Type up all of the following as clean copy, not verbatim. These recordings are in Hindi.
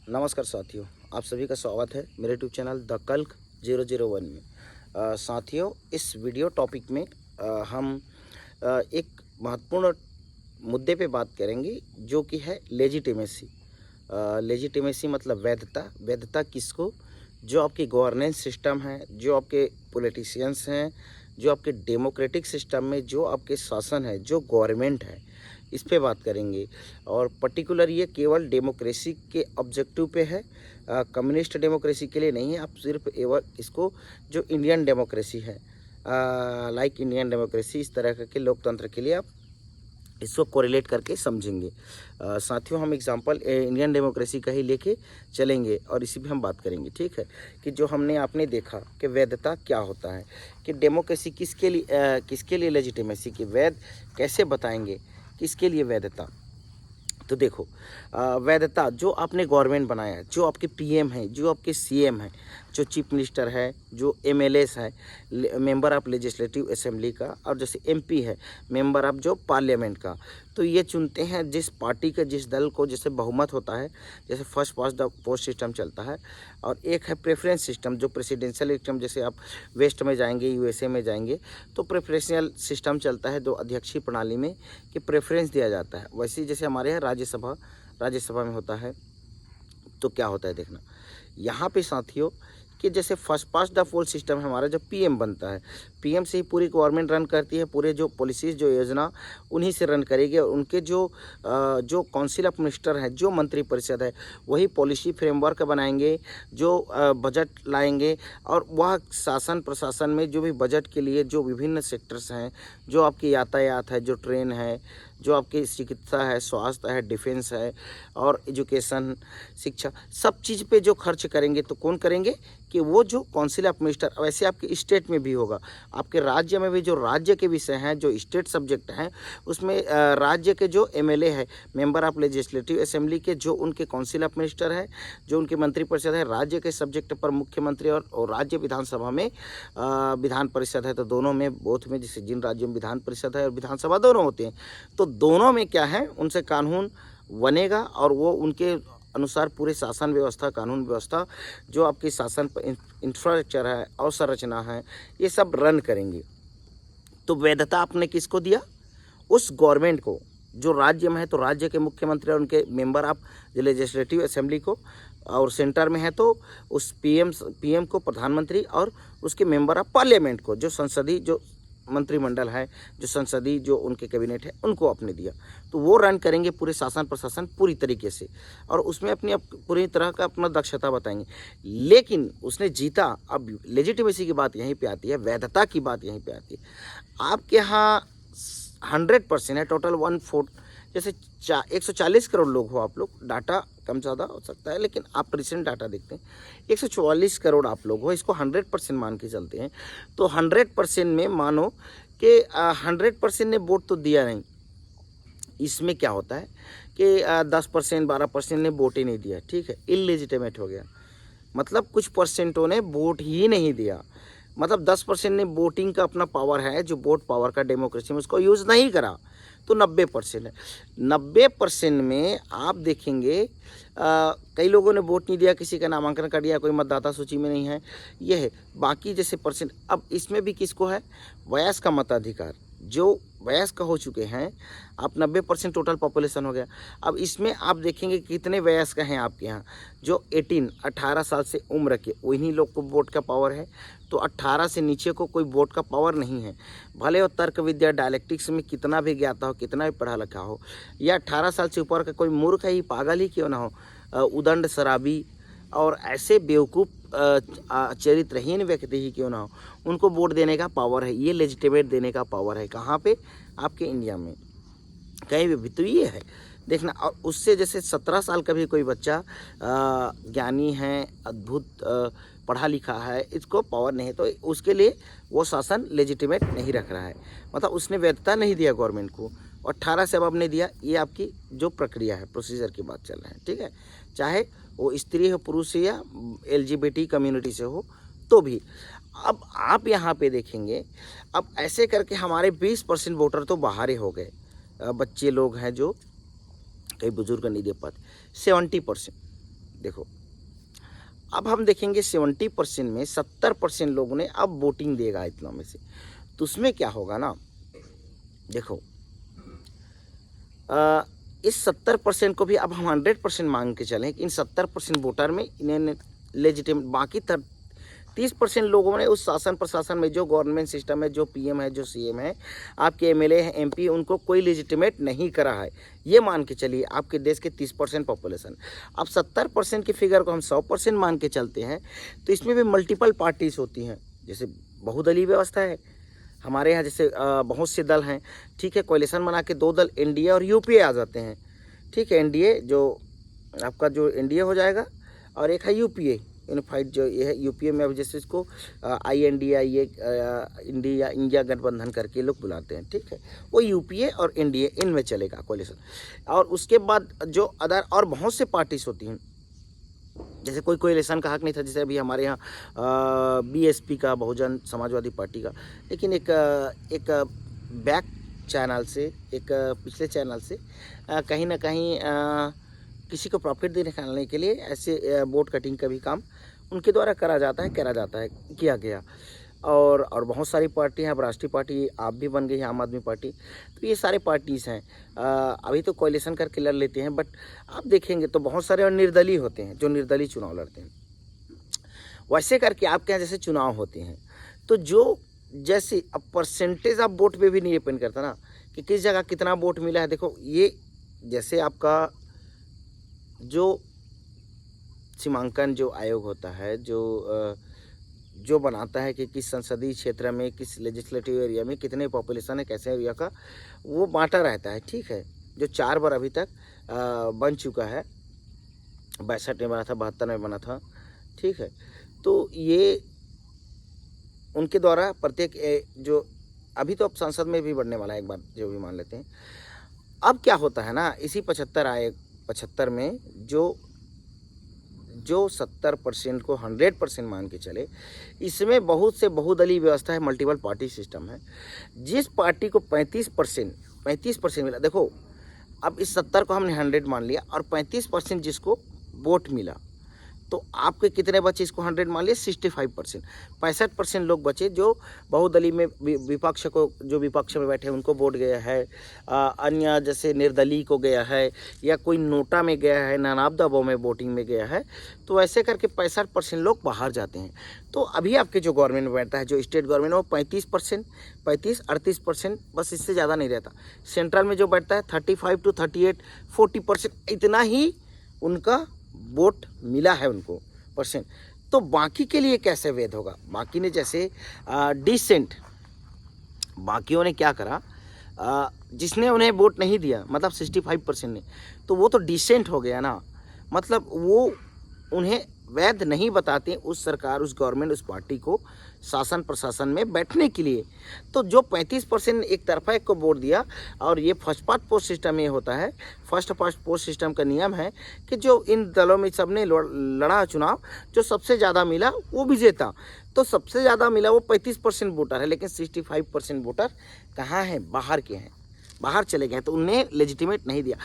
नमस्कार साथियों, आप सभी का स्वागत है मेरे यूट्यूब चैनल द कल्क 001 में। साथियों, इस वीडियो टॉपिक में हम एक महत्वपूर्ण मुद्दे पे बात करेंगे जो कि है लेजिटिमेसी। लेजिटिमेसी मतलब वैधता। वैधता किसको? जो आपकी गवर्नेंस सिस्टम है, जो आपके पॉलिटिशियंस हैं, जो आपके डेमोक्रेटिक सिस्टम में जो आपके शासन है, जो गवर्नमेंट है, इस पे बात करेंगे। और पर्टिकुलर ये केवल डेमोक्रेसी के ऑब्जेक्टिव पे है, कम्युनिस्ट डेमोक्रेसी के लिए नहीं है। आप सिर्फ एवं इसको जो इंडियन डेमोक्रेसी है, लाइक इंडियन डेमोक्रेसी, इस तरह के लोकतंत्र के लिए आप इसको कोरिलेट करके समझेंगे। साथियों, हम एग्जांपल इंडियन डेमोक्रेसी का ही लेके चलेंगे और इसी पे हम बात करेंगे। ठीक है कि जो आपने देखा कि वैधता क्या होता है, कि डेमोक्रेसी किसके लिए लेजिटिमेसी की वैध कैसे बताएंगे, किसके लिए वैधता। तो देखो, वैधता जो आपने गवर्नमेंट बनाया है, जो आपके पीएम हैं, जो आपके सीएम हैं, जो चीफ मिनिस्टर है, जो एमएलएस है, मेंबर ऑफ लेजिस्लेटिव असेंबली का, और जैसे एमपी है, मेंबर ऑफ जो पार्लियामेंट का, तो ये चुनते हैं जिस पार्टी का, जिस दल को जैसे बहुमत होता है, जैसे first past the post system चलता है। और एक है प्रेफरेंस सिस्टम, जो प्रेसिडेंशियल सिस्टम, जैसे आप वेस्ट में जाएंगे, यूएसए में जाएंगे तो प्रेफरेंशियल सिस्टम चलता है, जो अध्यक्षीय प्रणाली में कि प्रेफरेंस दिया जाता है। वैसे ही जैसे हमारे यहाँ राज्यसभा में होता है। तो क्या होता है देखना, यहाँ पे साथियों, कि जैसे first past the post system है हमारा, जब पीएम बनता है, पीएम से ही पूरी गवर्नमेंट रन करती है, पूरे जो पॉलिसीज़, जो योजना, उन्हीं से रन करेगी। और उनके जो काउंसिल ऑफ मिनिस्टर हैं, जो मंत्रिपरिषद है, वही पॉलिसी फ्रेमवर्क बनाएंगे, जो बजट लाएंगे। और वह शासन प्रशासन में जो भी बजट के लिए जो विभिन्न सेक्टर्स हैं, जो आपकी यातायात है, जो ट्रेन है, जो आपकी चिकित्सा है, स्वास्थ्य है, डिफेंस है, और एजुकेशन, शिक्षा, सब चीज़ पे जो खर्च करेंगे, तो कौन करेंगे कि वो जो काउंसिल ऑफ मिनिस्टर। वैसे आपके स्टेट में भी होगा, आपके राज्य में भी जो राज्य के विषय हैं, जो स्टेट सब्जेक्ट हैं, उसमें राज्य के जो एमएलए है, मेंबर ऑफ लेजिस्लेटिव असेंबली के, जो उनके काउंसिल ऑफ मिनिस्टर है, जो उनके मंत्रिपरिषद है, राज्य के सब्जेक्ट पर मुख्यमंत्री और राज्य विधानसभा में विधान परिषद है। तो दोनों में, बोथ में, जैसे जिन राज्यों में विधान परिषद है और विधानसभा दोनों होते हैं, तो दोनों में क्या है, उनसे कानून बनेगा और वो उनके अनुसार पूरे शासन व्यवस्था, कानून व्यवस्था, जो आपकी शासन इंफ्रास्ट्रक्चर है, अवसंरचना है, ये सब रन करेंगे। तो वैधता आपने किसको दिया? उस गवर्नमेंट को। जो राज्य में है तो राज्य के मुख्यमंत्री और उनके मेंबर ऑफ लेजिस्लेटिव असेंबली को, और सेंटर में है तो उस पीएम को, प्रधानमंत्री, और उसके मेंबर ऑफ पार्लियामेंट को, जो संसदीय, जो मंत्रिमंडल है, जो संसदीय, जो उनके कैबिनेट है, उनको आपने दिया। तो वो रन करेंगे पूरे शासन प्रशासन पूरी तरीके से, और उसमें अपनी पूरी तरह का अपना दक्षता बताएंगे। लेकिन उसने जीता। अब लेजिटिमेसी की बात यहीं पे आती है, वैधता की बात यहीं पे आती है। आपके यहाँ 100% है, टोटल 1/4, जैसे 140 करोड़ लोग हो आप लोग, डाटा कम ज़्यादा हो सकता है, लेकिन आप रिसेंट डाटा देखते हैं, 144 करोड़ आप लोग हो, इसको 100% मान के चलते हैं। तो 100% में मानो कि 100% ने वोट तो दिया नहीं। इसमें क्या होता है कि 10%, 12% ने वोट ही नहीं दिया, ठीक है, इलेजिटिमेट हो गया। मतलब कुछ परसेंटों ने वोट ही नहीं दिया। मतलब 10% ने वोटिंग का अपना पावर है, जो वोट पावर का डेमोक्रेसी में, उसको यूज़ नहीं करा। तो 90% है। 90% में आप देखेंगे कई लोगों ने वोट नहीं दिया, किसी का नामांकन कर दिया, कोई मतदाता सूची में नहीं है, ये है। बाकी जैसे परसेंट, अब इसमें भी किसको है? वयस्क का मताधिकार। जो वयस्क हो चुके हैं, आप 90% टोटल पॉपुलेशन हो गया। अब इसमें आप देखेंगे कितने वयस्क हैं आपके यहाँ, जो 18 साल से उम्र के, उन्हीं लोग को वोट का पावर है। तो 18 से नीचे को कोई वोट का पावर नहीं है। भले वो तर्क विद्या, डायलेक्टिक्स में कितना भी ज्ञाता हो, कितना भी पढ़ा लिखा हो, या 18 साल से ऊपर का कोई मूर्ख ही, पागल ही क्यों ना हो, उदंड, शराबी और ऐसे बेवकूफ़ चरित्रहीन व्यक्ति ही क्यों ना हो, उनको वोट देने का पावर है। ये लेजिटिमेट देने का पावर है। कहाँ पे? आपके इंडिया में, कहीं भी। तो ये है देखना। और उससे जैसे 17 साल का भी कोई बच्चा ज्ञानी है, अद्भुत पढ़ा लिखा है, इसको पावर नहीं है, तो उसके लिए वो शासन लेजिटिमेट नहीं रख रहा है। मतलब उसने वैधता नहीं दिया गवर्नमेंट को। 18 से अब आपने दिया, ये आपकी जो प्रक्रिया है, प्रोसीजर की बात चल रहा है, ठीक है। चाहे वो स्त्री हो, पुरुष हो, या LGBT कम्युनिटी से हो, तो भी। अब आप यहाँ पे देखेंगे, अब ऐसे करके हमारे 20% वोटर तो बाहर ही हो गए। बच्चे लोग हैं जो कई बुजुर्ग नहीं दे पाते। 70% देखो अब हम देखेंगे 70% में 70% लोगों ने अब वोटिंग देगा इतना में से, तो उसमें क्या होगा ना, देखो इस 70% को भी अब हम 100% मांग के चलें कि इन 70% वोटर में इन्हें लेजिटिमेट, बाकी 30% लोगों ने उस शासन प्रशासन में जो गवर्नमेंट सिस्टम है, जो पीएम है, जो सीएम है, आपके एमएलए हैं, एमपी, उनको कोई लेजिटिमेट नहीं करा है, ये मान के चलिए आपके देश के 30% पॉपुलेशन। अब 70% की फिगर को हम 100% मान के चलते हैं, तो इसमें भी मल्टीपल पार्टीज होती हैं, जैसे बहुदलीय व्यवस्था है हमारे यहाँ, जैसे बहुत से दल हैं, ठीक है, कोalition बना के 2 दल एनडीए और यूपीए आ जाते हैं, ठीक है, एनडीए जो आपका जो एनडीए हो जाएगा और एक है यूपीए यूनिफाइड, जो ये है यूपीए में अब जैसे इसको INDIA इंडिया गठबंधन करके लोग बुलाते हैं, ठीक है, वो यूपीए और एनडीए इनमें चलेगा कोalition। और उसके बाद जो अदर और बहुत से पार्टीज होती हैं, जैसे कोई कोalition का हक नहीं था, जैसे अभी हमारे यहाँ BSP का, बहुजन समाजवादी पार्टी का, लेकिन एक बैक चैनल से, एक पिछले चैनल से कहीं ना कहीं किसी को प्रॉफिट दिखाने के लिए ऐसे वोट कटिंग का भी काम उनके द्वारा करा जाता है, किया गया। और बहुत सारी पार्टी हैं, अब राष्ट्रीय पार्टी आप भी बन गई है, आम आदमी पार्टी, तो ये सारे पार्टीज़ हैं, अभी तो कोalition करके लड़ लेते हैं, बट आप देखेंगे तो बहुत सारे और निर्दलीय होते हैं, जो निर्दलीय चुनाव लड़ते हैं। वैसे करके आपके यहाँ जैसे चुनाव होते हैं, तो जो जैसे अब परसेंटेज ऑफ वोट पे भी नहीं डिपेंड करता ना कि किस जगह कितना वोट मिला है। देखो ये जैसे आपका जो सीमांकन जो आयोग होता है, जो बनाता है कि किस संसदीय क्षेत्र में, किस लेजिस्लेटिव एरिया में कितने पॉपुलेशन है, कैसे एरिया का, वो बांटा रहता है, ठीक है, जो 4 बार अभी तक बन चुका है, 62 में बना था, 72 में बना था, ठीक है, तो ये उनके द्वारा प्रत्येक जो अभी तो अब संसद में भी बढ़ने वाला है एक बार, जो भी मान लेते हैं। अब क्या होता है ना, इसी 75 में जो 70% को 100% मान के चले, इसमें बहुत से बहुदलीय व्यवस्था है, मल्टीपल पार्टी सिस्टम है। जिस पार्टी को 35% मिला, देखो अब इस 70 को हमने 100 मान लिया और 35% जिसको वोट मिला, तो आपके कितने बचे, इसको 100 मान लिया, 65%, 65% लोग बचे जो बहुदलीय में विपक्ष को, जो विपक्ष में बैठे उनको वोट गया है, अन्य जैसे निर्दलीय को गया है, या कोई नोटा में गया है, नानाब दबाव में वोटिंग में गया है, तो ऐसे करके 65% लोग बाहर जाते हैं। तो अभी आपके जो गवर्नमेंट बैठता है, जो स्टेट गवर्नमेंट, वो 35-38%, बस इससे ज़्यादा नहीं रहता। सेंट्रल में जो बैठता है 35 to 38, 40%, इतना ही उनका वोट मिला है उनको परसेंट। तो बाकी के लिए कैसे वैध होगा? बाकी ने जैसे डिसेंट, बाकियों ने क्या करा, जिसने उन्हें वोट नहीं दिया, मतलब 65% ने, तो वो तो डिसेंट हो गया ना, मतलब वो उन्हें वैध नहीं बताते उस सरकार, उस गवर्नमेंट, उस पार्टी को शासन प्रशासन में बैठने के लिए। तो जो 35% एक तरफा एक को वोट दिया, और ये फर्स्ट पास्ट पोस्ट सिस्टम में होता है, फर्स्ट पास्ट पोस्ट सिस्टम का नियम है कि जो इन दलों में सबने लड़ा चुनाव, जो सबसे ज़्यादा मिला वो विजेता। तो सबसे ज़्यादा मिला वो 35% वोटर है, लेकिन 65% वोटर कहाँ हैं? बाहर के हैं, बाहर चले गए, तो उन्हें लेजिटिमेट नहीं दिया।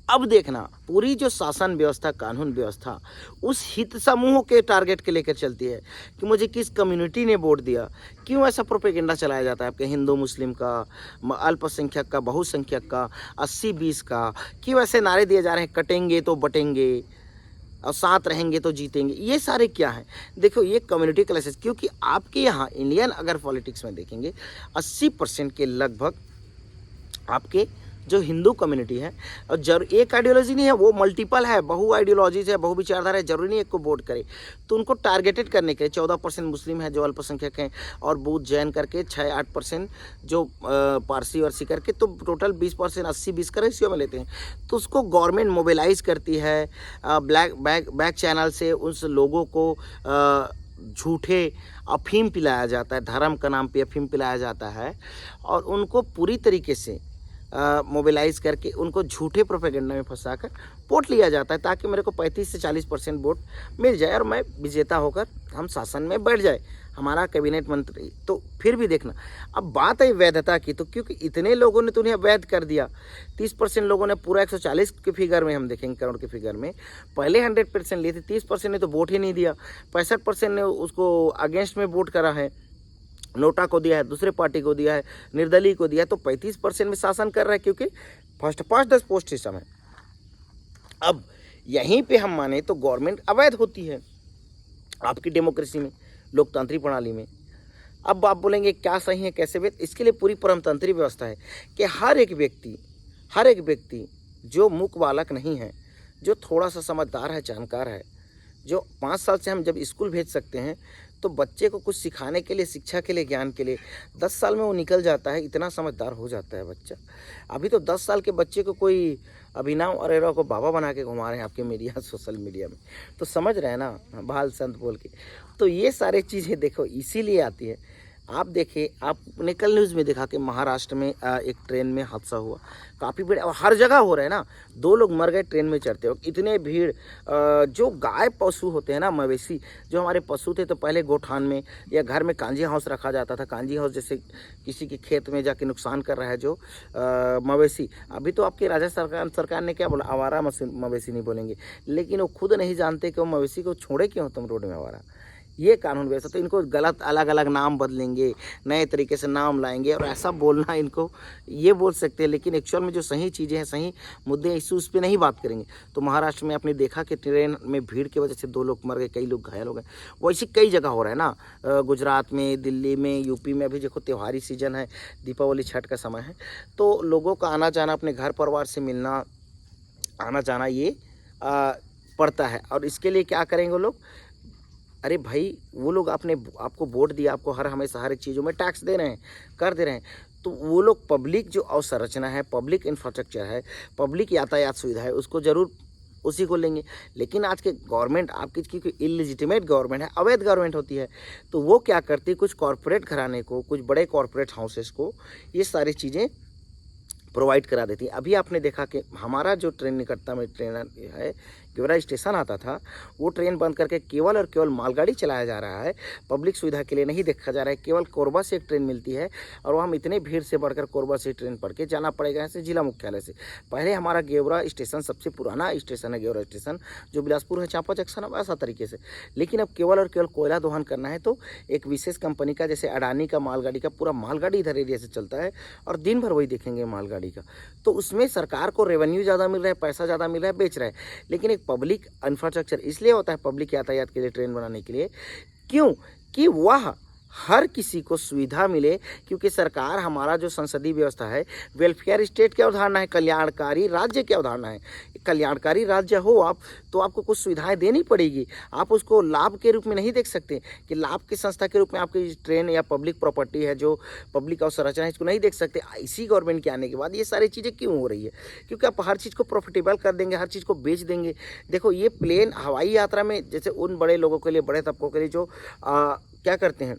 अब देखना, पूरी जो शासन व्यवस्था, कानून व्यवस्था उस हित समूहों के टारगेट के लेकर चलती है कि मुझे किस कम्युनिटी ने वोट दिया। क्यों ऐसा प्रोपेगेंडा चलाया जाता है आपके हिंदू मुस्लिम का, अल्पसंख्यक का, बहुसंख्यक का, 80-20 का? क्यों ऐसे नारे दिए जा रहे हैं, कटेंगे तो बटेंगे और साथ रहेंगे तो जीतेंगे? ये सारे क्या हैं? देखो ये कम्युनिटी क्लासेस, क्योंकि आपके यहाँ इंडियन अगर पॉलिटिक्स में देखेंगे 80% के लगभग आपके जो हिंदू कम्युनिटी है, और एक आइडियोलॉजी नहीं है, वो मल्टीपल है, बहु आइडियोलॉजीज है, बहु विचारधारा है, जरूरी नहीं एक को वोट करे। तो उनको टारगेटेड करने के लिए 14% मुस्लिम है जो अल्पसंख्यक हैं, और बौद्ध जैन करके 6-8% जो पारसी वारसी करके, तो टोटल 20%, 80-20 का रेशियो में लेते हैं। तो उसको गवर्नमेंट मोबिलाइज करती है बैक चैनल से, उस लोगों को झूठे अफीम पिलाया जाता है, धर्म का नाम पे अफीम पिलाया जाता है, और उनको पूरी तरीके से मोबिलाइज करके उनको झूठे प्रोपेगेंडा में फंसाकर वोट लिया जाता है, ताकि मेरे को 35 से 40% वोट मिल जाए और मैं विजेता होकर हम शासन में बैठ जाए। हमारा कैबिनेट मंत्री, तो फिर भी देखना। अब बात है वैधता की, तो क्योंकि इतने लोगों ने तो उन्हें वैध कर दिया, 30% लोगों ने पूरा 140 के फिगर में हम देखेंगे करोड़ के फिगर में पहले 100% लिए थे, 30% ने तो वोट ही नहीं दिया, 65% ने उसको अगेंस्ट में वोट करा है, नोटा को दिया है, दूसरे पार्टी को दिया है, निर्दलीय को दिया है, तो 35% में शासन कर रहा है, क्योंकि फर्स्ट पास्ट 10 पोस्ट सिस्टम है। अब यहीं पे हम माने तो गवर्नमेंट अवैध होती है आपकी डेमोक्रेसी में, लोकतांत्रिक प्रणाली में। अब आप बोलेंगे क्या सही है कैसे वैध, इसके लिए पूरी परमतंत्री व्यवस्था है कि हर एक व्यक्ति जो मूक बालक नहीं है, जो थोड़ा सा समझदार है, जानकार है, जो 5 साल से हम जब स्कूल भेज सकते हैं तो बच्चे को कुछ सिखाने के लिए, शिक्षा के लिए, ज्ञान के लिए 10 साल में वो निकल जाता है, इतना समझदार हो जाता है बच्चा। अभी तो 10 साल के बच्चे को कोई अभिनव अरोरा को बाबा बना के घुमा रहे हैं आपके मीडिया, सोशल मीडिया में, तो समझ रहे हैं ना, बाल संत बोल के। तो ये सारी चीज़ें देखो इसीलिए आती है। आप देखिए, आपने कल न्यूज़ में देखा कि महाराष्ट्र में एक ट्रेन में हादसा हुआ, काफ़ी भीड़, और हर जगह हो रहा है ना, 2 लोग मर गए ट्रेन में चढ़ते वक्त, इतने भीड़। जो गाय पशु होते हैं ना, मवेशी, जो हमारे पशु थे, तो पहले गोठान में या घर में कांजी हाउस रखा जाता था, कांजी हाउस जैसे किसी के खेत में जाके नुकसान कर रहा है जो मवेशी। अभी तो आपकी राजस्थान सरकार ने क्या बोला, आवारा मवेशी नहीं बोलेंगे, लेकिन वो खुद नहीं जानते कि वो मवेशी को छोड़े क्यों तुम रोड में आवारा। ये कानून व्यवस्था, तो इनको गलत अलग अलग नाम बदलेंगे, नए तरीके से नाम लाएंगे, और ऐसा बोलना इनको ये बोल सकते हैं, लेकिन एक्चुअल में जो सही चीज़ें हैं, सही मुद्दे इश्यूज़ पे नहीं बात करेंगे। तो महाराष्ट्र में आपने देखा कि ट्रेन में भीड़ की वजह से 2 लोग मर गए, कई लोग घायल हो गए। वैसे कई जगह हो रहा है ना, गुजरात में, दिल्ली में, यूपी में। अभी देखो त्योहारी सीजन है, दीपावली छठ का समय है, तो लोगों का आना जाना, अपने घर परिवार से मिलना, आना जाना ये पड़ता है। और इसके लिए क्या करेंगे वो लोग, अरे भाई वो लोग आपको वोट दिया, आपको हमेशा हर एक चीज़ों में टैक्स दे रहे हैं, कर दे रहे हैं, तो वो लोग पब्लिक जो अवसंरचना है, पब्लिक इंफ्रास्ट्रक्चर है, पब्लिक यातायात सुविधा है, उसको ज़रूर उसी को लेंगे। लेकिन आज के गवर्नमेंट आपकी क्योंकि इलिजिटिमेट गवर्नमेंट है, अवैध गवर्नमेंट होती है, तो वो क्या करती है, कुछ कॉरपोरेट घराने को, कुछ बड़े कॉरपोरेट हाउसेस को ये सारी चीज़ें प्रोवाइड करा देती है। अभी आपने देखा कि हमारा जो ट्रेन निकटता में ट्रेन है, गेवरा स्टेशन आता था, वो ट्रेन बंद करके केवल और केवल मालगाड़ी चलाया जा रहा है, पब्लिक सुविधा के लिए नहीं देखा जा रहा है। केवल कोरबा से एक ट्रेन मिलती है, और वह हम इतने भीड़ से बढ़कर कोरबा से ट्रेन पढ़ के जाना पड़ेगा यहाँ से जिला मुख्यालय से। पहले हमारा गेवरा स्टेशन सबसे पुराना स्टेशन है, गेवरा स्टेशन जो बिलासपुर है, चांपा जंक्शन, अब ऐसा तरीके से। लेकिन अब केवल और केवल कोयला दोहन करना है तो एक विशेष कंपनी का, जैसे अडानी का मालगाड़ी का पूरा मालगाड़ी इधर एरिया से चलता है, और दिन भर वही देखेंगे मालगाड़ी का, तो उसमें सरकार को रेवेन्यू ज़्यादा मिल रहा है, पैसा ज़्यादा मिल रहा है, बेच रहा है। लेकिन एक पब्लिक इंफ्रास्ट्रक्चर इसलिए होता है पब्लिक यातायात के लिए, ट्रेन बनाने के लिए, क्यों कि वह हर किसी को सुविधा मिले, क्योंकि सरकार, हमारा जो संसदीय व्यवस्था है, वेलफेयर स्टेट की अवधारणा है, कल्याणकारी राज्य की अवधारणा है। कल्याणकारी राज्य हो आप, तो आपको कुछ सुविधाएं देनी पड़ेगी, आप उसको लाभ के रूप में नहीं देख सकते कि लाभ की संस्था के रूप में आपकी ट्रेन या पब्लिक प्रॉपर्टी है, जो पब्लिक अवसंरचना है, इसको नहीं देख सकते। इसी गवर्नमेंट के आने के बाद ये सारी चीज़ें क्यों हो रही है, क्योंकि आप हर चीज़ को प्रॉफिटेबल कर देंगे, हर चीज़ को बेच देंगे। देखो ये प्लेन हवाई यात्रा में, जैसे उन बड़े लोगों के लिए, बड़े तबकों के लिए जो क्या करते हैं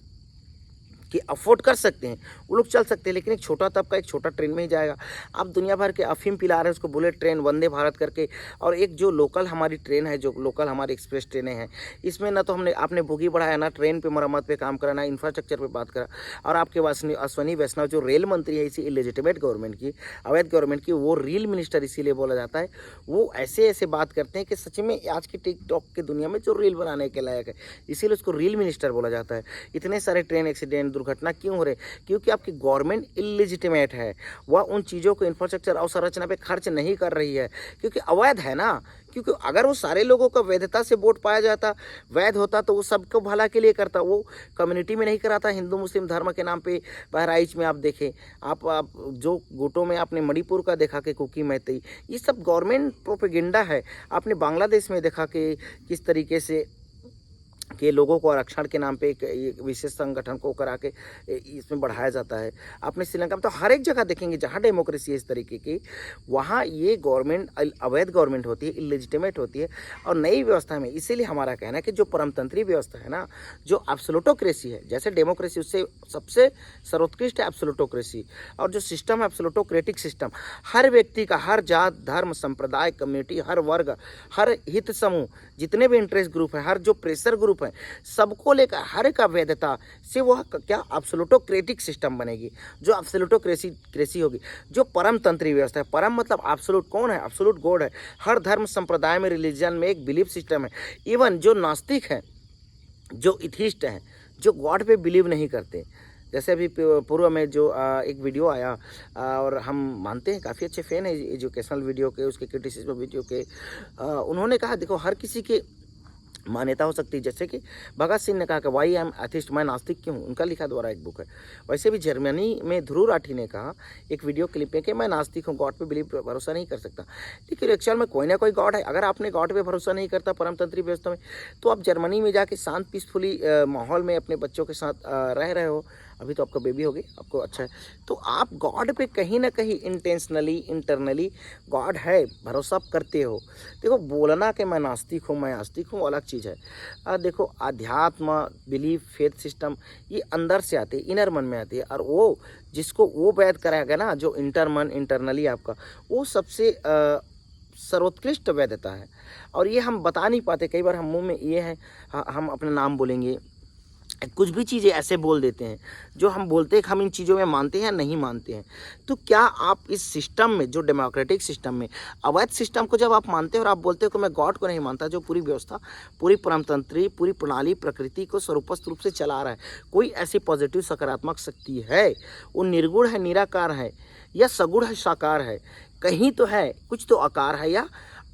कि अफोर्ड कर सकते हैं, वो लोग चल सकते हैं, लेकिन एक छोटा तबका एक छोटा ट्रेन में ही जाएगा। आप दुनिया भर के अफीम पिला रहे हैं उसको, बुलेट ट्रेन, वंदे भारत करके, और एक जो लोकल हमारी ट्रेन है, जो लोकल हमारी एक्सप्रेस ट्रेनें हैं, इसमें ना तो आपने बोगी बढ़ाया, ना ट्रेन पे मरम्मत पे काम करा, ना इंफ्रास्ट्रक्चर पे बात करा। और आपके अश्विनी वैष्णव जो रेल मंत्री है, इसी इलेजिटिमेट गवर्नमेंट की, अवैध गवर्नमेंट की, वो रील मिनिस्टर इसीलिए बोला जाता है। वो ऐसे ऐसे बात करते हैं कि सच में आज की टिकटॉक की दुनिया में जो रील बनाने के लायक है, इसीलिए उसको रील मिनिस्टर बोला जाता है। इतने सारे ट्रेन एक्सीडेंट, दुर्घटना क्यों हो रहे, क्योंकि आपकी गवर्नमेंट इलिजिटिमेट है, वह उन चीज़ों को, इंफ्रास्ट्रक्चर अवसंरचना पे खर्च नहीं कर रही है, क्योंकि अवैध है ना। क्योंकि अगर वो सारे लोगों का वैधता से वोट पाया जाता, वैध होता, तो वो सबको भला के लिए करता, वो कम्युनिटी में नहीं कराता। हिंदू मुस्लिम धर्म के नाम पे बहराइच में आप देखें, आप जो गुटों में आपने मणिपुर का देखा कि कुकी मैती, ये सब गवर्नमेंट प्रोपेगेंडा है। आपने बांग्लादेश में देखा कि किस तरीके से के लोगों को आरक्षण के नाम पे एक विशेष संगठन को करा के इसमें बढ़ाया जाता है। आपने श्रीलंका में, तो हर एक जगह देखेंगे जहाँ डेमोक्रेसी है इस तरीके की, वहाँ ये गवर्नमेंट अवैध गवर्नमेंट होती है, इलिजिटिमेट होती है। और नई व्यवस्था में इसीलिए हमारा कहना है कि जो परमतंत्री व्यवस्था है ना, जो एब्सोल्यूटोक्रेसी है, जैसे डेमोक्रेसी उससे सबसे सर्वोत्कृष्ट है एब्सोल्यूटोक्रेसी, और जो सिस्टम है एब्सोल्यूटोक्रेटिक सिस्टम, हर व्यक्ति का, हर जात धर्म संप्रदाय कम्युनिटी, हर वर्ग, हर हित समूह, जितने भी इंटरेस्ट ग्रुप है, हर जो प्रेशर ग्रुप ग्रुप हैं, सबको लेकर हर एक वैधता से वह क्या एब्सोल्यूटोक्रेटिक सिस्टम बनेगी, जो एब्सोल्यूटोक्रेसी होगी, जो परम तंत्री व्यवस्था है। परम मतलब एब्सोल्यूट कौन है? एब्सोल्यूट गॉड है। हर धर्म संप्रदाय में, रिलीजन में एक बिलीफ सिस्टम है। इवन जो नास्तिक हैं, जो इथिस्ट हैं, जो गॉड पे बिलीव नहीं करते, जैसे अभी पूर्व में जो एक वीडियो आया और हम मानते हैं काफ़ी अच्छे फ़ैन हैं एजुकेशनल वीडियो के, उसके क्रिटिसिज्म वीडियो के, उन्होंने कहा देखो हर किसी के मान्यता हो सकती है। जैसे कि भगत सिंह ने कहा कि वाई आई एम एथिस्ट, मैं नास्तिक क्यों हूँ, उनका लिखा द्वारा एक बुक है। वैसे भी जर्मनी में ध्रुव राठी ने कहा एक वीडियो क्लिप में कि मैं नास्तिक हूँ, गॉड पे बिलीव भरोसा नहीं कर सकता। लेकिन एक्चुअल में कोई ना कोई गॉड है। अगर आपने गॉड पे भरोसा नहीं करता परमतंत्री व्यवस्था में, तो आप जर्मनी में जाके शांत पीसफुली माहौल में अपने बच्चों के साथ रह रहे हो। अभी तो आपका बेबी होगी, आपको अच्छा है, तो आप गॉड पे कहीं ना कहीं इंटेंशनली इंटरनली गॉड है भरोसा आप करते हो। देखो बोलना कि मैं नास्तिक हूँ, मैं आस्तिक हूँ, अलग चीज़ है। देखो अध्यात्म, बिलीफ, फेथ सिस्टम ये अंदर से आते हैं, इनर मन में आती है। और वो जिसको वो वैध कराएगा ना, जो इंटरनली आपका, वो सबसे सर्वोत्कृष्ट वैधता है। और ये हम बता नहीं पाते, कई बार हम मुँह में ये है, हम अपना नाम बोलेंगे, कुछ भी चीज़ें ऐसे बोल देते हैं जो हम बोलते हैं कि हम इन चीज़ों में मानते हैं या नहीं मानते हैं। तो क्या आप इस सिस्टम में, जो डेमोक्रेटिक सिस्टम में, अवैध सिस्टम को जब आप मानते हैं और आप बोलते हो कि मैं गॉड को नहीं मानता, जो पूरी व्यवस्था, पूरी परमतंत्री, पूरी प्रणाली प्रकृति को स्वरूपस्थ रूप से चला रहा है, कोई ऐसी पॉजिटिव सकारात्मक शक्ति है, वो निर्गुण है, निराकार है, या सगुण है, साकार है, कहीं तो है, कुछ तो आकार है या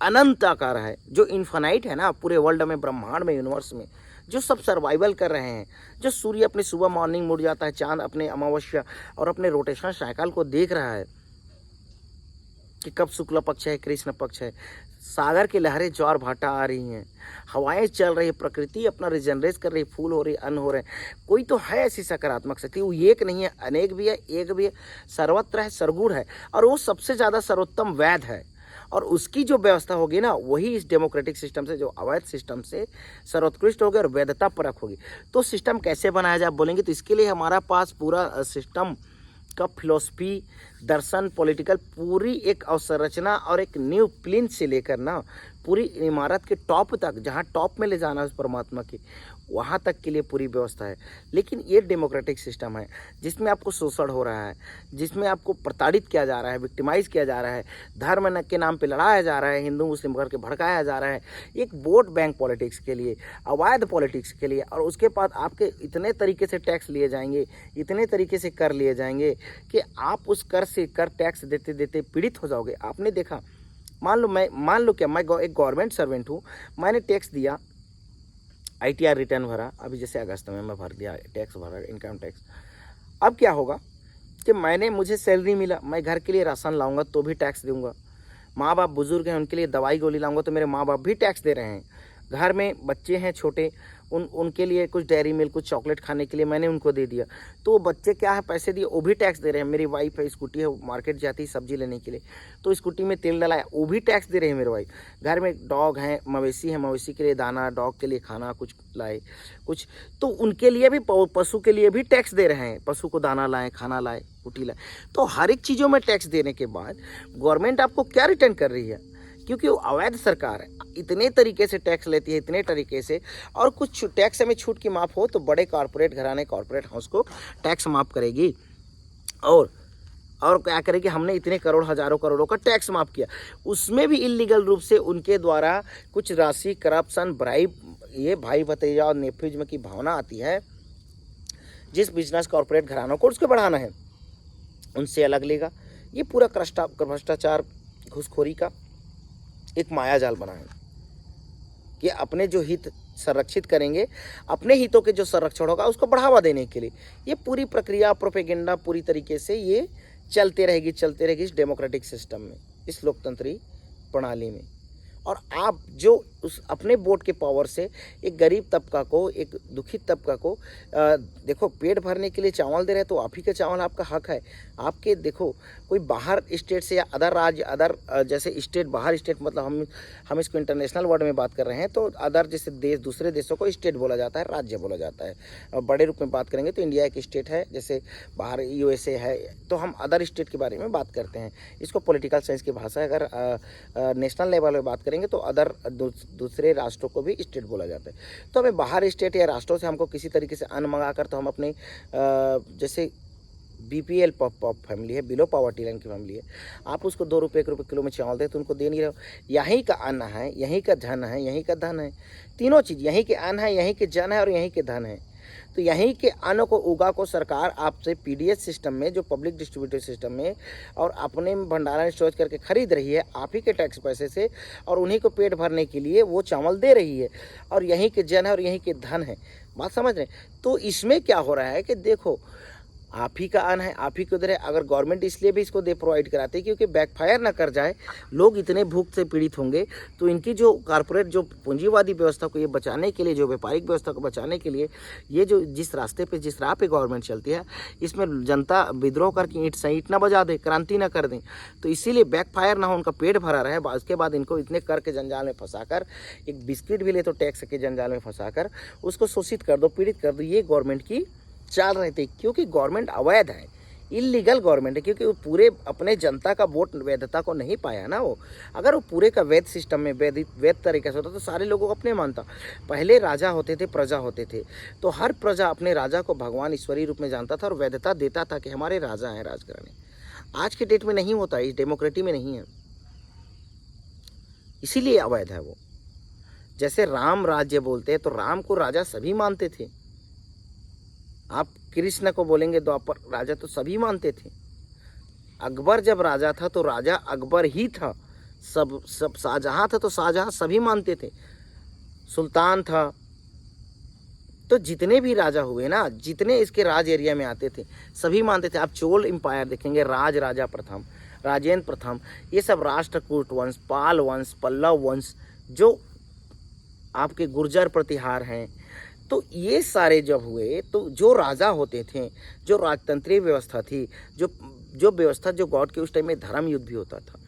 अनंत आकार है, जो इन्फानाइट है ना पूरे वर्ल्ड में, ब्रह्मांड में, यूनिवर्स में, जो सब सर्वाइवल कर रहे हैं, जो सूर्य अपने सुबह मॉर्निंग मुड़ जाता है, चांद अपने अमावस्या और अपने रोटेशन साइकिल को देख रहा है कि कब शुक्ल पक्ष है, कृष्ण पक्ष है, सागर की लहरें ज्वार भाटा आ रही हैं, हवाएं चल रही, प्रकृति अपना रिजनरेट कर रही, फूल हो रही, अन्न हो रहे, कोई तो है ऐसी सकारात्मक शक्ति। वो एक नहीं है, अनेक भी है, एक भी है, सर्वत्र है, सरगुण है, और वो सबसे ज़्यादा सर्वोत्तम वैध है। और उसकी जो व्यवस्था होगी ना, वही इस डेमोक्रेटिक सिस्टम से, जो अवैध सिस्टम से सर्वोत्कृष्ट होगी और वैधता परक होगी। तो सिस्टम कैसे बनाया जाए बोलेंगे, तो इसके लिए हमारा पास पूरा सिस्टम का फिलॉसफी, दर्शन, पॉलिटिकल पूरी एक अवसंरचना और एक न्यू प्लिंथ से लेकर ना पूरी इमारत के टॉप तक, जहाँ टॉप में ले जाना है उस परमात्मा की, वहाँ तक के लिए पूरी व्यवस्था है। लेकिन ये डेमोक्रेटिक सिस्टम है जिसमें आपको शोषण हो रहा है, जिसमें आपको प्रताड़ित किया जा रहा है, विक्टिमाइज किया जा रहा है, धर्म के नाम पे लड़ाया जा रहा है, हिंदू मुस्लिम करके भड़काया जा रहा है, एक वोट बैंक पॉलिटिक्स के लिए, अवैध पॉलिटिक्स के लिए। और उसके बाद आपके इतने तरीके से टैक्स लिए जाएंगे, इतने तरीके से कर लिए जाएंगे कि आप उस कर टैक्स देते देते पीड़ित हो जाओगे। आपने देखा, मान लो मैं एक गवर्नमेंट सर्वेंट हूँ, मैंने टैक्स दिया, ITR रिटर्न भरा, अभी जैसे अगस्त में मैं भर दिया, टैक्स भरा, इनकम टैक्स। अब क्या होगा कि मुझे सैलरी मिला, मैं घर के लिए राशन लाऊंगा तो भी टैक्स दूंगा, माँ बाप बुजुर्ग हैं उनके लिए दवाई गोली लाऊंगा तो मेरे माँ बाप भी टैक्स दे रहे हैं, घर में बच्चे हैं छोटे, उनके लिए कुछ डेयरी मिल्क, कुछ चॉकलेट खाने के लिए मैंने उनको दे दिया, तो बच्चे क्या है पैसे दिए, वो भी टैक्स दे रहे हैं। मेरी वाइफ है, स्कूटी है, मार्केट जाती है सब्जी लेने के लिए, तो स्कूटी में तेल डलाया, वो भी टैक्स दे रहे हैं मेरे वाइफ। घर में डॉग हैं, मवेशी है, मवेशी के लिए दाना, डॉग के लिए खाना कुछ लाए, कुछ तो उनके लिए भी, पशु के लिए भी टैक्स दे रहे हैं, पशु को दाना लाए, खाना लाए, कुटी लाए। तो हर एक चीज़ों में टैक्स देने के बाद गवर्नमेंट आपको क्या रिटर्न कर रही है, क्योंकि वो अवैध सरकार है, इतने तरीके से टैक्स लेती है, इतने तरीके से। और कुछ टैक्स में छूट की माफ़ हो तो बड़े कॉर्पोरेट घराने, कॉर्पोरेट हाउस को टैक्स माफ़ करेगी। और क्या करेगी, हमने इतने करोड़, हजारों करोड़ों का टैक्स माफ़ किया, उसमें भी इलीगल रूप से उनके द्वारा कुछ राशि, करप्शन, ब्राइब, ये भाई भतीजा और नेपोटिज्म की भावना आती है। जिस बिजनेस कॉर्पोरेट घरानों को उसको बढ़ाना है उनसे अलग लेगा। ये पूरा भ्रष्टाचार, घूसखोरी का एक मायाजाल बना है कि अपने जो हित संरक्षित करेंगे, अपने हितों के जो संरक्षण होगा उसको बढ़ावा देने के लिए ये पूरी प्रक्रिया, प्रोपेगेंडा पूरी तरीके से ये चलते रहेगी इस डेमोक्रेटिक सिस्टम में, इस लोकतंत्री प्रणाली में। और आप जो उस अपने वोट के पावर से एक गरीब तबका को, एक दुखित तबका को देखो पेट भरने के लिए चावल दे रहे हैं, तो आप ही का चावल आपका हक है। आपके देखो कोई बाहर स्टेट से या अदर राज्य, अदर जैसे स्टेट, बाहर स्टेट मतलब हम इसको इंटरनेशनल वर्ड में बात कर रहे हैं, तो अदर जैसे देश, दूसरे देशों को स्टेट बोला जाता है, राज्य बोला जाता है। और बड़े रूप में बात करेंगे तो इंडिया एक स्टेट है, जैसे बाहर USA है, तो हम अदर स्टेट के बारे में बात करते हैं। इसको पॉलिटिकल साइंस की भाषा, अगर नेशनल लेवल में बात करेंगे तो अदर दूसरे राष्ट्रों को भी स्टेट बोला जाता है। तो हमें बाहर स्टेट या राष्ट्रों से हमको किसी तरीके से अन्न मंगा कर, तो हम अपने जैसे BPL फैमिली है, बिलो पॉवर्टी लाइन की फैमिली है, आप उसको 2 रुपये 1 रुपये किलो में चावल दे तो उनको दे नहीं रहे हो। यहीं का अन्न है, यहीं का धन है, यहीं का धन है, तीनों चीज़ यहीं के अन्न है, यहीं के जन है और यहीं के धन है। तो यहीं के अन्न को उगा को सरकार आपसे PDS सिस्टम में, जो पब्लिक डिस्ट्रीब्यूटर सिस्टम में, और अपने भंडारण स्टोरेज करके खरीद रही है आप ही के टैक्स पैसे से, और उन्हीं को पेट भरने के लिए वो चावल दे रही है, और यहीं के जन है और यहीं के धन है। बात समझ रहे हैं? तो इसमें क्या हो रहा है कि देखो, आप ही का अन्न है, आप ही के उधर है। अगर गवर्नमेंट इसलिए भी इसको दे प्रोवाइड कराते हैं क्योंकि बैकफायर ना कर जाए, लोग इतने भूख से पीड़ित होंगे, तो इनकी जो कॉर्पोरेट जो पूंजीवादी व्यवस्था को ये बचाने के लिए, जो व्यापारिक व्यवस्था को बचाने के लिए, ये जो जिस रास्ते पे, जिस राह पे गवर्नमेंट चलती है, इसमें जनता विद्रोह करके ईंट से ईंट ना बजा दे, क्रांति ना कर दें। तो इसीलिए बैकफायर ना हो, उनका पेट भरा रहे। उसके बाद इनको इतने कर के जंजाल में फंसाकर, एक बिस्किट भी ले तो टैक्स के जंजाल में फंसाकर उसको शोषित कर दो, पीड़ित कर दो। ये गवर्नमेंट की चाल रहे थे, क्योंकि गवर्नमेंट अवैध है, इलीगल गवर्नमेंट है, क्योंकि वो पूरे अपने जनता का वोट वैधता को नहीं पाया ना। वो अगर वो पूरे का वैध सिस्टम में वैध तरीके से होता तो सारे लोगों को अपने मानता। पहले राजा होते थे, प्रजा होते थे, तो हर प्रजा अपने राजा को भगवान ईश्वरीय रूप में जानता था और वैधता देता था कि हमारे राजा हैं राज कराने। आज के डेट में नहीं होता, इस डेमोक्रेटी में नहीं है, इसीलिए अवैध है वो। जैसे राम राज्य बोलते हैं तो राम को राजा सभी मानते थे। आप कृष्ण को बोलेंगे द्वापर राजा तो सभी मानते थे। अकबर जब राजा था तो राजा अकबर ही था, सब शाहजहां था तो शाहजहां सभी मानते थे। सुल्तान था, तो जितने भी राजा हुए ना, जितने इसके राज एरिया में आते थे सभी मानते थे। आप चोल एम्पायर देखेंगे, राजा प्रथम, राजेंद्र प्रथम, ये सब राष्ट्रकूट वंश, पाल वंश, पल्लव वंश, जो आपके गुर्जर प्रतिहार हैं, तो ये सारे जब हुए तो जो राजा होते थे, जो राजतंत्रीय व्यवस्था थी, जो व्यवस्था, जो गॉड के उस टाइम में धर्म युद्ध भी होता था,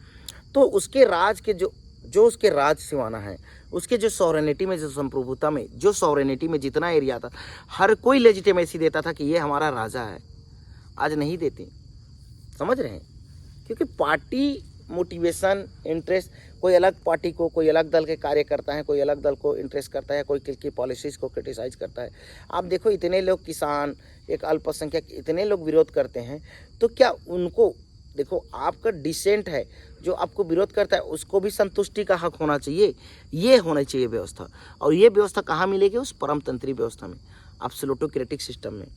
तो उसके राज के जो उसके राज सिवाना है, उसके जो सॉवरेनिटी में, जो संप्रभुता में, जो सॉवरेनिटी में जितना एरिया था, हर कोई लेजिटिमेसी देता था कि ये हमारा राजा है। आज नहीं देते, समझ रहे हैं? क्योंकि पार्टी मोटिवेशन, इंटरेस्ट, कोई अलग पार्टी को, कोई अलग दल के कार्य करता है, कोई अलग दल को इंटरेस्ट करता है, कोई की पॉलिसीज़ को क्रिटिसाइज करता है। आप देखो, इतने लोग किसान, एक अल्पसंख्यक, इतने लोग विरोध करते हैं, तो क्या उनको देखो, आपका डिसेंट है, जो आपको विरोध करता है उसको भी संतुष्टि का हक होना चाहिए। ये होना चाहिए व्यवस्था, और ये व्यवस्था कहाँ मिलेगी? उस परमतंत्री व्यवस्था में, एब्सोल्यूटोक्रेटिक सिस्टम में।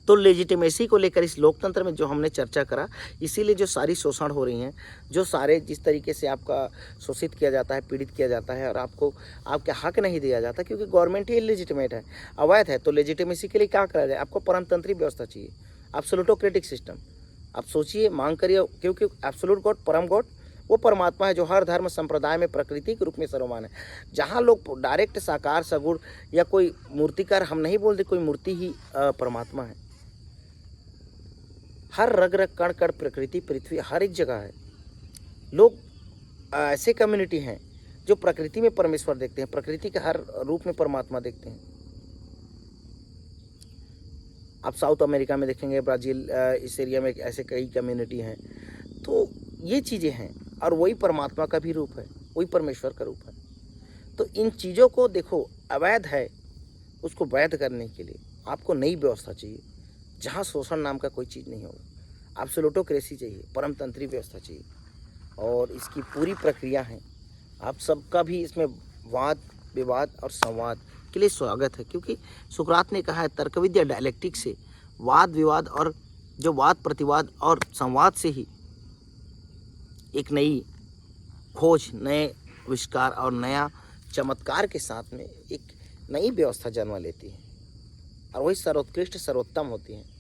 तो लेजिटिमेसी को लेकर इस लोकतंत्र में जो हमने चर्चा करा, इसीलिए जो सारी शोषण हो रही हैं, जो सारे जिस तरीके से आपका शोषित किया जाता है, पीड़ित किया जाता है, और आपको आपके हक नहीं दिया जाता, क्योंकि गवर्नमेंट ही इलेजिटिमेट है, अवैध है। तो लेजिटिमेसी के लिए क्या करा जाए? आपको परमतंत्री व्यवस्था चाहिए, एब्सोल्यूटोक्रेटिक सिस्टम। आप सोचिए, मांग करिए, क्योंकि एब्सोल्यूट गॉड, परम गॉड, वो परमात्मा है जो हर धर्म संप्रदाय में प्रकृति के रूप में सर्वमान है। जहाँ लोग डायरेक्ट साकार सगुण या कोई मूर्तिकार, हम नहीं बोलते कोई मूर्ति ही परमात्मा है। हर रग रग कण कण प्रकृति, पृथ्वी, हर एक जगह है। लोग ऐसे कम्युनिटी हैं जो प्रकृति में परमेश्वर देखते हैं, प्रकृति के हर रूप में परमात्मा देखते हैं। आप साउथ अमेरिका में देखेंगे, ब्राज़ील, इस एरिया में ऐसे कई कम्युनिटी हैं। तो ये चीज़ें हैं, और वही परमात्मा का भी रूप है, वही परमेश्वर का रूप है। तो इन चीज़ों को देखो, अवैध है, उसको वैध करने के लिए आपको नई व्यवस्था चाहिए, जहाँ शोषण नाम का कोई चीज़ नहीं होगा। एब्सोल्यूटोक्रेसी चाहिए, परमतंत्री व्यवस्था चाहिए, और इसकी पूरी प्रक्रिया है। आप सबका भी इसमें वाद विवाद और संवाद के लिए स्वागत है, क्योंकि सुकरात ने कहा है, तर्क विद्या डायलेक्टिक से, वाद विवाद और जो वाद प्रतिवाद और संवाद से ही एक नई खोज, नए आविष्कार और नया चमत्कार के साथ में एक नई व्यवस्था जन्म लेती है, और वही सर्वोत्कृष्ट सर्वोत्तम होती है।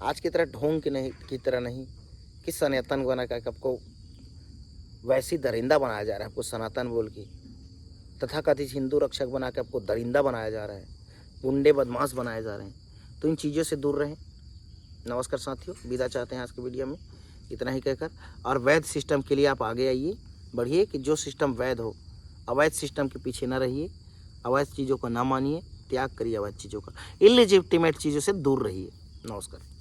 आज की तरह ढोंग की तरह नहीं कि सनातन बना कर आपको वैसी दरिंदा बनाया जा रहा है, आपको सनातन बोल के तथाकथित हिंदू रक्षक बना के आपको दरिंदा बनाया जा रहा है, गुंडे बदमाश बनाए जा रहे हैं। तो इन चीज़ों से दूर रहें। नमस्कार साथियों, विदा चाहते हैं आज के वीडियो में, इतना ही कहकर। और वैध सिस्टम के लिए आप आगे आइए, बढ़िए, कि जो सिस्टम वैध हो, अवैध सिस्टम के पीछे न रहिए, अवैध चीज़ों को ना मानिए, त्याग करिए अवैध चीज़ों का, इलेजिटिमेट चीज़ों से दूर रहिए। नमस्कार।